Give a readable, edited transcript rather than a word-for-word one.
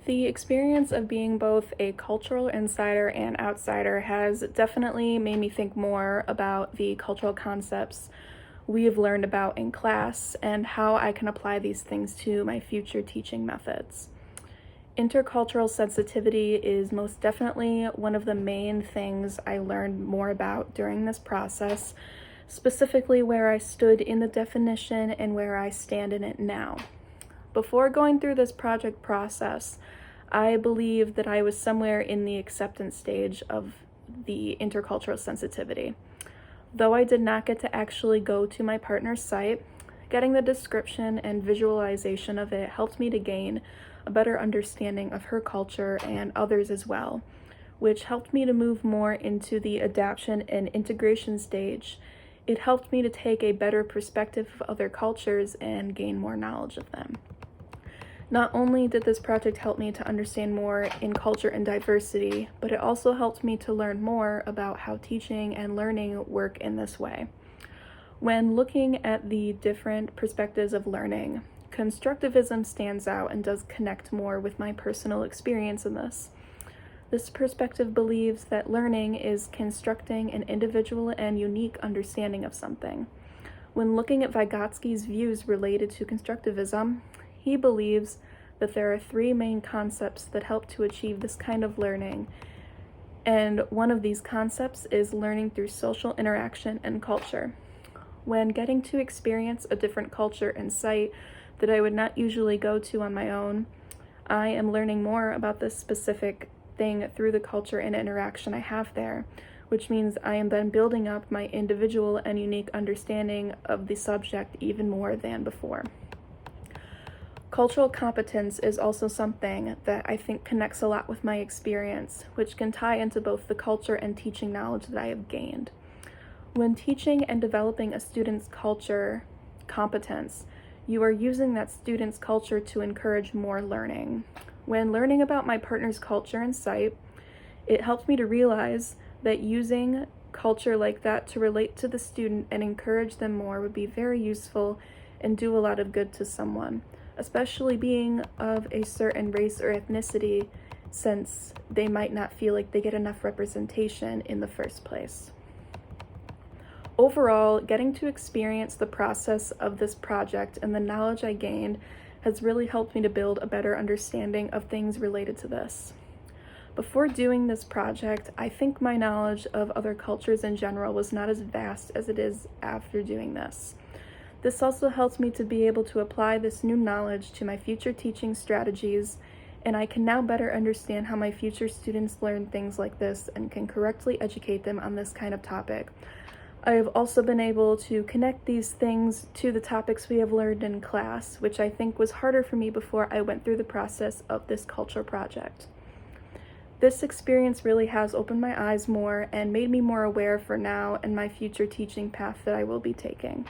The experience of being both a cultural insider and outsider has definitely made me think more about the cultural concepts we have learned about in class and how I can apply these things to my future teaching methods. Intercultural sensitivity is most definitely one of the main things I learned more about during this process, specifically where I stood in the definition and where I stand in it now. Before going through this project process, I believed that I was somewhere in the acceptance stage of the intercultural sensitivity. Though I did not get to actually go to my partner's site, getting the description and visualization of it helped me to gain a better understanding of her culture and others as well, which helped me to move more into the adaptation and integration stage. It helped me to take a better perspective of other cultures and gain more knowledge of them. Not only did this project help me to understand more in culture and diversity, but it also helped me to learn more about how teaching and learning work in this way. When looking at the different perspectives of learning, constructivism stands out and does connect more with my personal experience in this. This perspective believes that learning is constructing an individual and unique understanding of something. When looking at Vygotsky's views related to constructivism, he believes that there are three main concepts that help to achieve this kind of learning, and one of these concepts is learning through social interaction and culture. When getting to experience a different culture and site that I would not usually go to on my own, I am learning more about this specific thing through the culture and interaction I have there, which means I am then building up my individual and unique understanding of the subject even more than before. Cultural competence is also something that I think connects a lot with my experience, which can tie into both the culture and teaching knowledge that I have gained. When teaching and developing a student's culture competence, you are using that student's culture to encourage more learning. When learning about my partner's culture and site, it helped me to realize that using culture like that to relate to the student and encourage them more would be very useful and do a lot of good to someone, especially being of a certain race or ethnicity, since they might not feel like they get enough representation in the first place. Overall, getting to experience the process of this project and the knowledge I gained has really helped me to build a better understanding of things related to this. Before doing this project, I think my knowledge of other cultures in general was not as vast as it is after doing this. This also helps me to be able to apply this new knowledge to my future teaching strategies, and I can now better understand how my future students learn things like this and can correctly educate them on this kind of topic. I have also been able to connect these things to the topics we have learned in class, which I think was harder for me before I went through the process of this culture project. This experience really has opened my eyes more and made me more aware for now and my future teaching path that I will be taking.